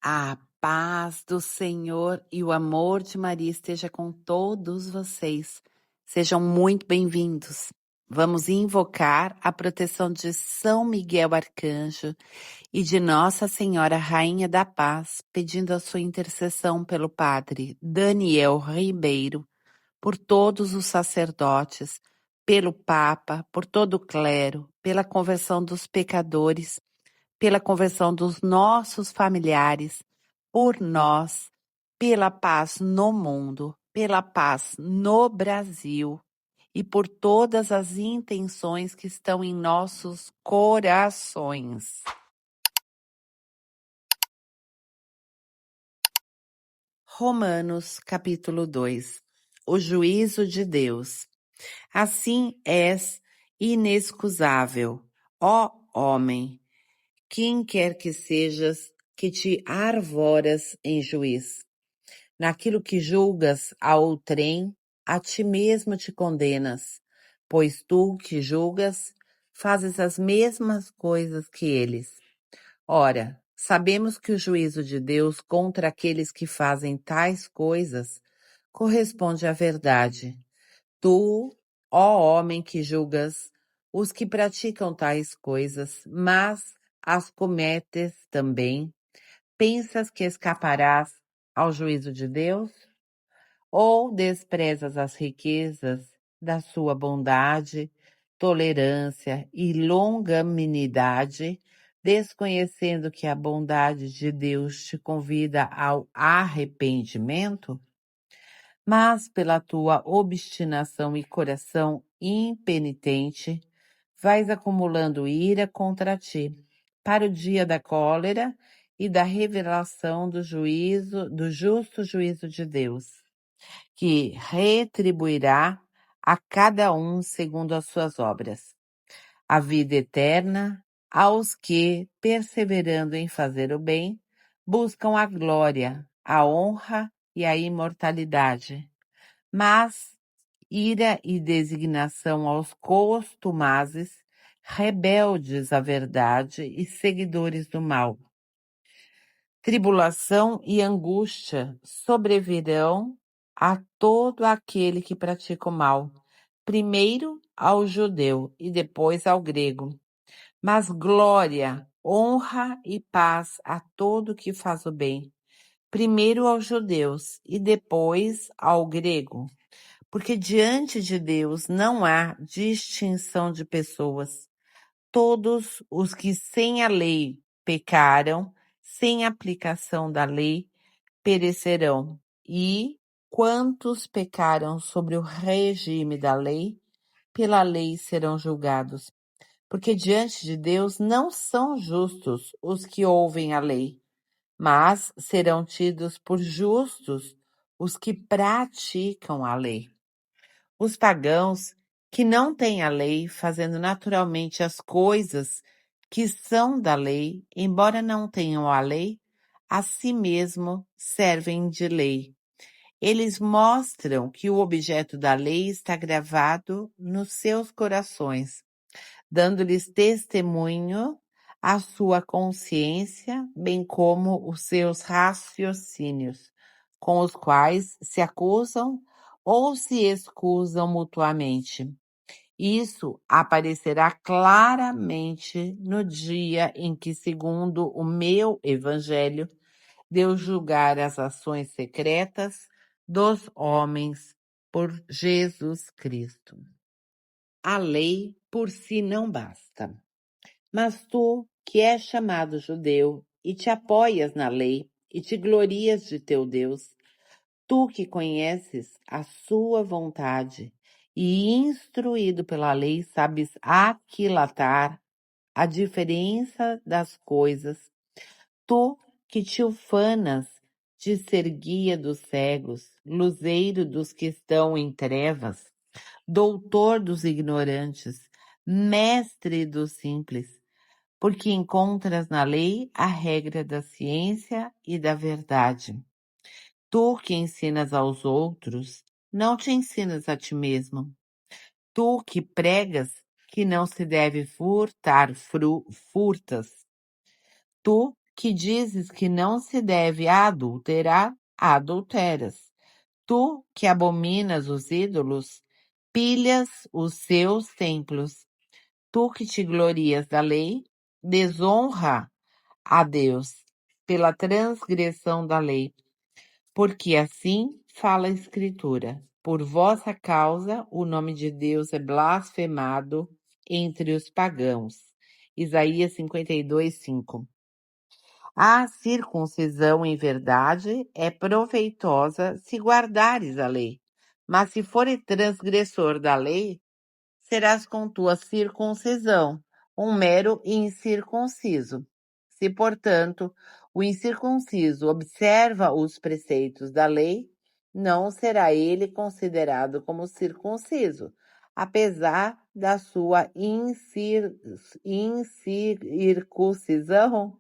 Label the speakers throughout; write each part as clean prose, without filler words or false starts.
Speaker 1: A paz do Senhor e o amor de Maria esteja com todos vocês. Sejam muito bem-vindos. Vamos invocar a proteção de São Miguel Arcanjo e de Nossa Senhora Rainha da Paz, pedindo a sua intercessão pelo Padre Daniel Ribeiro, por todos os sacerdotes, pelo Papa, por todo o clero, pela conversão dos pecadores, pela conversão dos nossos familiares, por nós, pela paz no mundo, pela paz no Brasil e por todas as intenções que estão em nossos corações. Romanos, capítulo 2. O juízo de Deus. Assim és inexcusável, ó homem, quem quer que sejas, que te arvoras em juiz. Naquilo que julgas a outrem, a ti mesmo te condenas, pois tu que julgas, fazes as mesmas coisas que eles. Ora, sabemos que o juízo de Deus contra aqueles que fazem tais coisas corresponde à verdade. Tu, ó homem que julgas os que praticam tais coisas, mas as cometes também, pensas que escaparás ao juízo de Deus? Ou desprezas as riquezas da sua bondade, tolerância e longanimidade, desconhecendo que a bondade de Deus te convida ao arrependimento? Mas pela tua obstinação e coração impenitente, vais acumulando ira contra ti, para o dia da cólera e da revelação do juízo, do justo juízo de Deus, que retribuirá a cada um segundo as suas obras. A vida eterna aos que, perseverando em fazer o bem, buscam a glória, a honra e a imortalidade. Mas ira e designação aos costumazes, rebeldes à verdade e seguidores do mal. Tribulação e angústia sobrevirão a todo aquele que pratica o mal, primeiro ao judeu e depois ao grego. Mas glória, honra e paz a todo que faz o bem, primeiro aos judeus e depois ao grego. Porque diante de Deus não há distinção de pessoas. Todos os que sem a lei pecaram, sem aplicação da lei, perecerão. E quantos pecaram sobre o regime da lei, pela lei serão julgados. Porque diante de Deus não são justos os que ouvem a lei, mas serão tidos por justos os que praticam a lei. Os pagãos, que não têm a lei, fazendo naturalmente as coisas que são da lei, embora não tenham a lei, a si mesmo servem de lei. Eles mostram que o objeto da lei está gravado nos seus corações, dando-lhes testemunho a sua consciência, bem como os seus raciocínios, com os quais se acusam ou se excusam mutuamente. Isso aparecerá claramente no dia em que, segundo o meu evangelho, Deus julgar as ações secretas dos homens por Jesus Cristo. A lei por si não basta. Mas tu, que és chamado judeu, e te apoias na lei, e te glorias de teu Deus, tu que conheces a sua vontade, e instruído pela lei sabes aquilatar a diferença das coisas, tu que te ufanas de ser guia dos cegos, luzeiro dos que estão em trevas, doutor dos ignorantes, mestre dos simples, porque encontras na lei a regra da ciência e da verdade. Tu que ensinas aos outros, não te ensinas a ti mesmo. Tu que pregas que não se deve furtar, furtas. Tu que dizes que não se deve adulterar, adulteras. Tu, que abominas os ídolos, pilhas os seus templos. Tu que te glorias da lei, desonra a Deus pela transgressão da lei. Porque assim fala a Escritura: por vossa causa o nome de Deus é blasfemado entre os pagãos. Isaías 52:5. A circuncisão, em verdade, é proveitosa se guardares a lei. Mas se fores transgressor da lei, serás com tua circuncisão um mero incircunciso. Se, portanto, o incircunciso observa os preceitos da lei, não será ele considerado como circunciso, apesar da sua incircuncisão.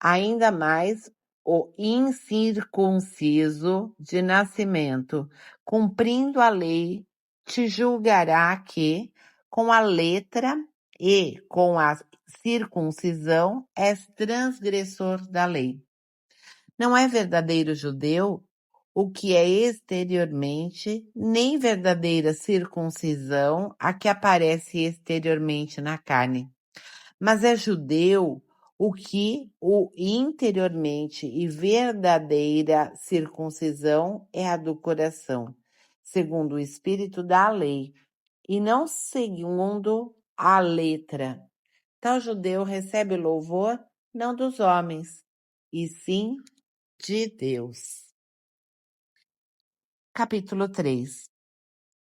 Speaker 1: Ainda mais o incircunciso de nascimento, cumprindo a lei, te julgará que, com a letra e com a circuncisão, és transgressor da lei. Não é verdadeiro judeu o que é exteriormente, nem verdadeira circuncisão a que aparece exteriormente na carne. Mas é judeu o que o interiormente e verdadeira circuncisão é a do coração, segundo o espírito da lei, e não segundo a letra. Tal judeu recebe louvor não dos homens, e sim de Deus. Capítulo 3.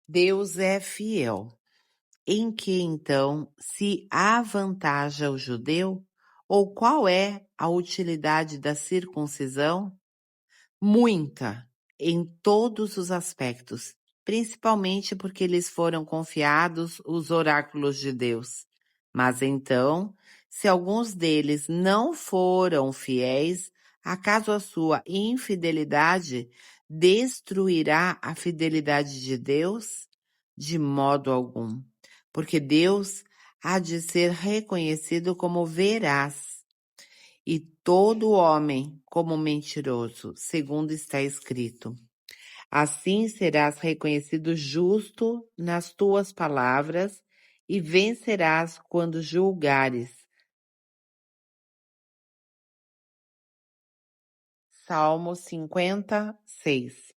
Speaker 1: Deus é fiel. Em que, então, se avantaja o judeu? Ou qual é a utilidade da circuncisão? Muita, em todos os aspectos, principalmente porque lhes foram confiados os oráculos de Deus. Mas então, se alguns deles não foram fiéis, acaso a sua infidelidade destruirá a fidelidade de Deus? De modo algum, porque Deus há de ser reconhecido como veraz e todo homem como mentiroso, segundo está escrito. Assim serás reconhecido justo nas tuas palavras e vencerás quando julgares. Salmo 56.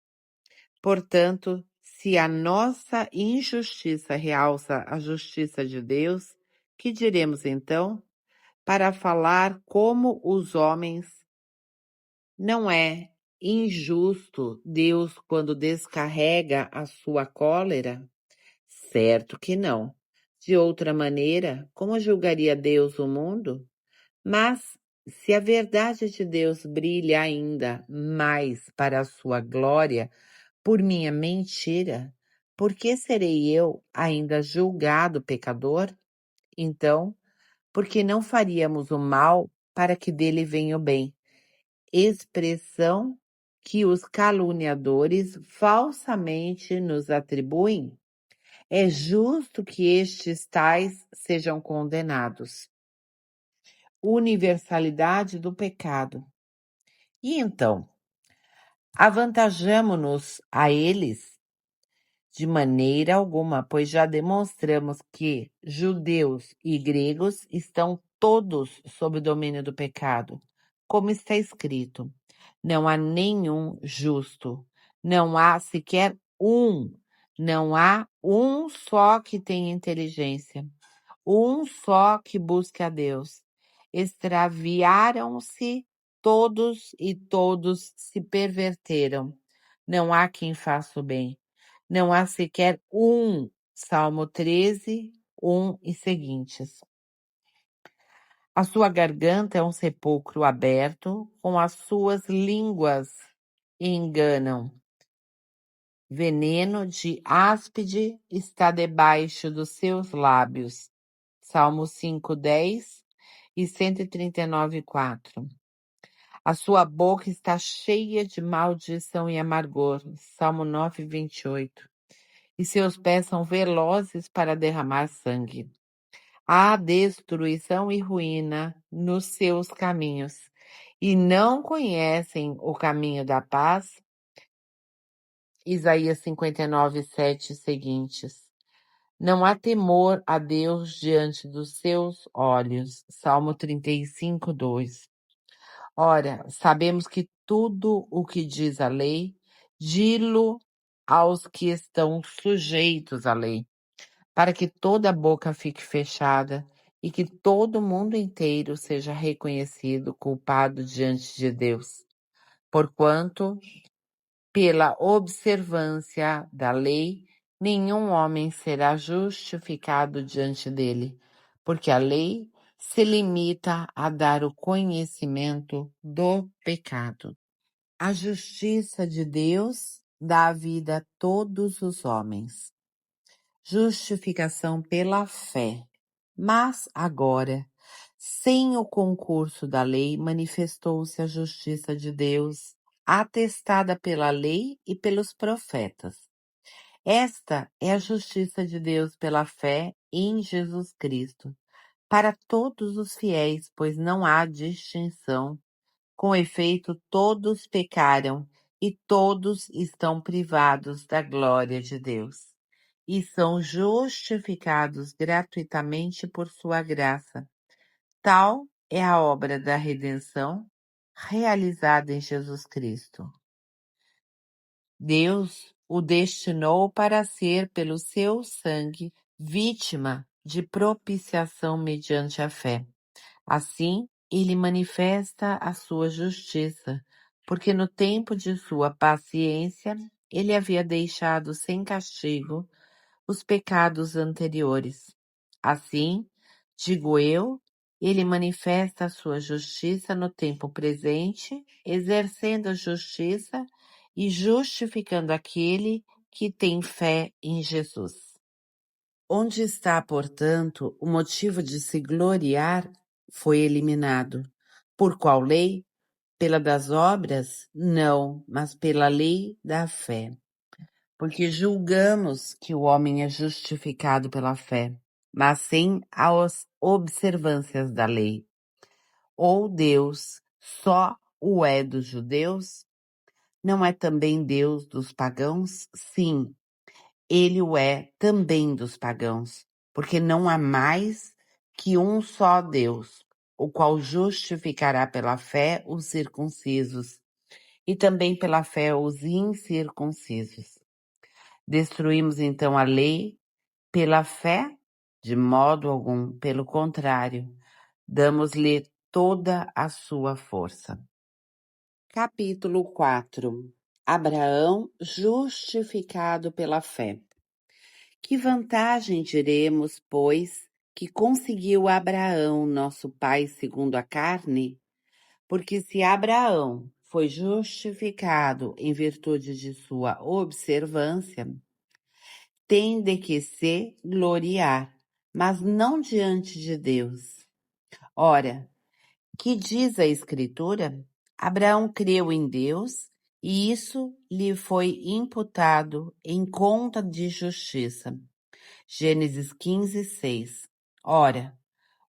Speaker 1: Portanto, se a nossa injustiça realça a justiça de Deus, que diremos então? Para falar como os homens, não é injusto Deus quando descarrega a sua cólera? Certo que não. De outra maneira, como julgaria Deus o mundo? Mas, se a verdade de Deus brilha ainda mais para a sua glória por minha mentira, por que serei eu ainda julgado pecador? Então, por que não faríamos o mal para que dele venha o bem? Expressão que os caluniadores falsamente nos atribuem? É justo que estes tais sejam condenados. Universalidade do pecado. E então, avantajamo-nos a eles? De maneira alguma, pois já demonstramos que judeus e gregos estão todos sob o domínio do pecado, como está escrito: não há nenhum justo, não há sequer um, não há um só que tenha inteligência, um só que busque a Deus. Extraviaram-se todos e todos se perverteram. Não há quem faça o bem. Não há sequer um. Salmo 13, 1 e seguintes. A sua garganta é um sepulcro aberto, com as suas línguas enganam. Veneno de áspide está debaixo dos seus lábios. Salmo 5, 10 e 139, 4. A sua boca está cheia de maldição e amargor. Salmo 9, 28. E seus pés são velozes para derramar sangue. Há destruição e ruína nos seus caminhos, e não conhecem o caminho da paz. Isaías 59, 7 e seguintes. Não há temor a Deus diante dos seus olhos. Salmo 35, 2. Ora, sabemos que tudo o que diz a lei, di-lo aos que estão sujeitos à lei, para que toda boca fique fechada e que todo mundo inteiro seja reconhecido culpado diante de Deus. Porquanto, pela observância da lei, nenhum homem será justificado diante dele, porque a lei se limita a dar o conhecimento do pecado. A justiça de Deus dá vida a todos os homens. Justificação pela fé. Mas agora, sem o concurso da lei, manifestou-se a justiça de Deus, atestada pela lei e pelos profetas. Esta é a justiça de Deus pela fé em Jesus Cristo, para todos os fiéis, pois não há distinção. Com efeito, todos pecaram e todos estão privados da glória de Deus, e são justificados gratuitamente por sua graça. Tal é a obra da redenção realizada em Jesus Cristo. Deus o destinou para ser, pelo seu sangue, vítima de propiciação mediante a fé. Assim, ele manifesta a sua justiça, porque no tempo de sua paciência, ele havia deixado sem castigo os pecados anteriores. Assim, digo eu, ele manifesta a sua justiça no tempo presente, exercendo a justiça e justificando aquele que tem fé em Jesus. Onde está, portanto, o motivo de se gloriar foi eliminado. Por qual lei? Pela das obras? Não, mas pela lei da fé. Porque julgamos que o homem é justificado pela fé, mas sem as observâncias da lei. Ou Deus só o é dos judeus? Não é também Deus dos pagãos? Sim, ele o é também dos pagãos, porque não há mais que um só Deus, o qual justificará pela fé os circuncisos e também pela fé os incircuncisos. Destruímos então a lei pela fé? De modo algum, pelo contrário, damos-lhe toda a sua força. Capítulo 4. Abraão justificado pela fé. Que vantagem diremos, pois, que conseguiu Abraão, nosso pai segundo a carne? Porque se Abraão foi justificado em virtude de sua observância, tem de que se gloriar, mas não diante de Deus. Ora, que diz a Escritura? Abraão creu em Deus e isso lhe foi imputado em conta de justiça. Gênesis 15, 6. Ora,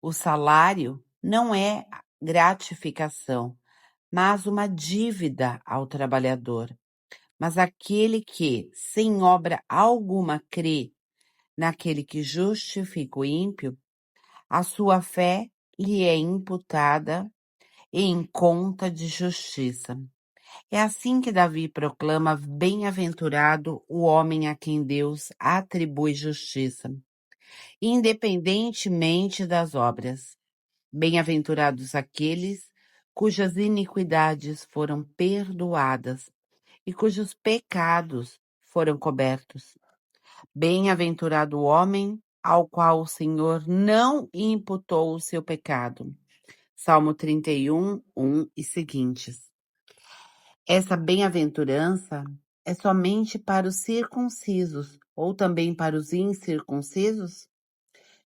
Speaker 1: o salário não é gratificação, mas uma dívida ao trabalhador. Mas aquele que, sem obra alguma, crê naquele que justifica o ímpio, a sua fé lhe é imputada em conta de justiça. É assim que Davi proclama: bem-aventurado o homem a quem Deus atribui justiça, independentemente das obras. Bem-aventurados aqueles cujas iniquidades foram perdoadas e cujos pecados foram cobertos. Bem-aventurado o homem ao qual o Senhor não imputou o seu pecado. Salmo 31, 1 e seguintes. Essa bem-aventurança é somente para os circuncisos ou também para os incircuncisos?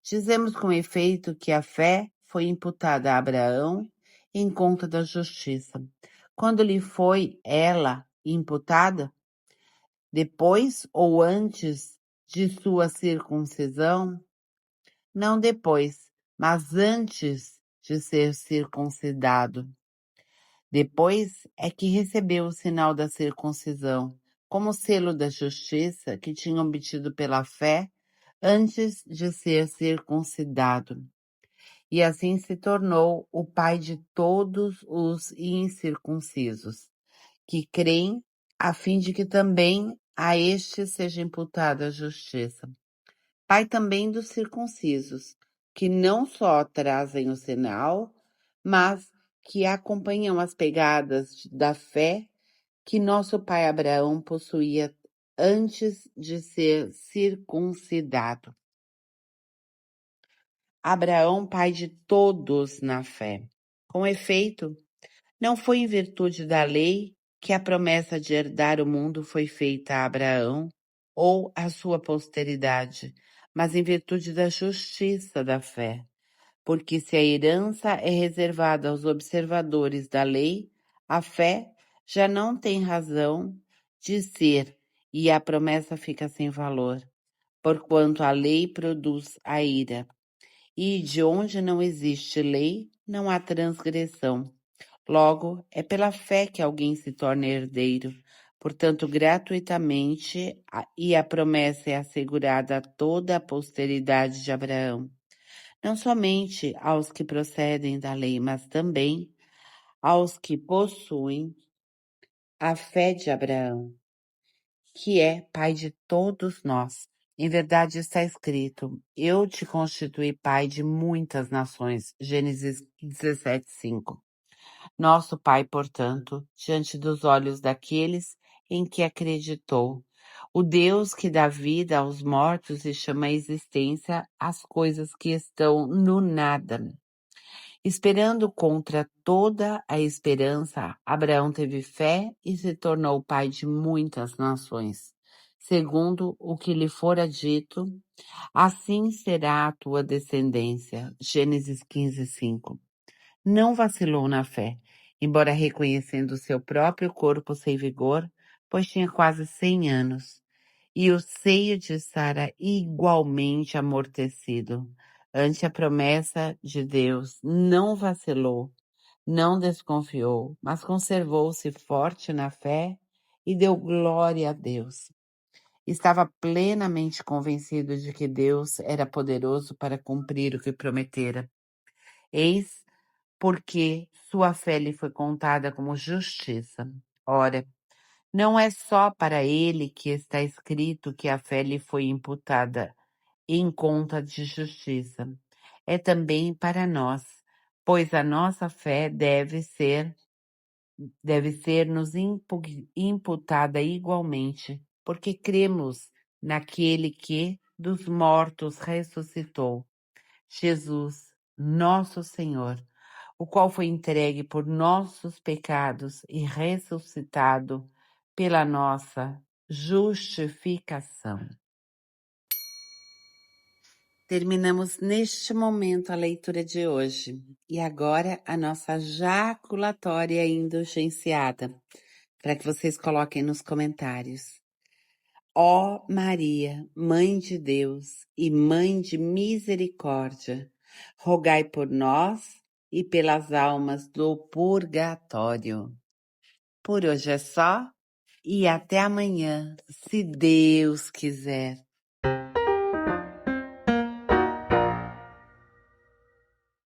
Speaker 1: Dizemos com efeito que a fé foi imputada a Abraão em conta da justiça. Quando lhe foi ela imputada? Depois ou antes de sua circuncisão? não depois, mas antes de ser circuncidado. Depois é que recebeu o sinal da circuncisão, como selo da justiça que tinha obtido pela fé antes de ser circuncidado. E assim se tornou o pai de todos os incircuncisos, que creem, a fim de que também a estes seja imputada a justiça. Pai também dos circuncisos, que não só trazem o sinal, mas que acompanham as pegadas da fé que nosso pai Abraão possuía antes de ser circuncidado. Abraão, pai de todos na fé. Com efeito, não foi em virtude da lei que a promessa de herdar o mundo foi feita a Abraão ou à sua posteridade, mas em virtude da justiça da fé. Porque se a herança é reservada aos observadores da lei, a fé já não tem razão de ser e a promessa fica sem valor, porquanto a lei produz a ira. E de onde não existe lei, não há transgressão. Logo, é pela fé que alguém se torna herdeiro. Portanto, gratuitamente, e a promessa é assegurada a toda a posteridade de Abraão. Não somente aos que procedem da lei, mas também aos que possuem a fé de Abraão, que é pai de todos nós. Em verdade está escrito, eu te constituí pai de muitas nações. Gênesis 17:5. Nosso Pai, portanto, diante dos olhos daqueles em que acreditou, o Deus que dá vida aos mortos e chama à existência as coisas que estão no nada. Esperando contra toda a esperança, Abraão teve fé e se tornou pai de muitas nações. Segundo o que lhe fora dito, assim será a tua descendência. Gênesis 15:5. Não vacilou na fé, embora reconhecendo seu próprio corpo sem vigor, pois tinha quase 100 anos, e o seio de Sara igualmente amortecido. Ante a promessa de Deus, não vacilou, não desconfiou, mas conservou-se forte na fé e deu glória a Deus. Estava plenamente convencido de que Deus era poderoso para cumprir o que prometera. Eis porque sua fé lhe foi contada como justiça. Ora, não é só para ele que está escrito que a fé lhe foi imputada em conta de justiça. É também para nós, pois a nossa fé deve ser nos imputada igualmente, porque cremos naquele que dos mortos ressuscitou, Jesus, nosso Senhor, o qual foi entregue por nossos pecados e ressuscitado pela nossa justificação. Terminamos neste momento a leitura de hoje. E agora a nossa jaculatória indulgenciada, para que vocês coloquem nos comentários. Ó Maria, Mãe de Deus e Mãe de Misericórdia, rogai por nós e pelas almas do purgatório. Por hoje é só e até amanhã, se Deus quiser.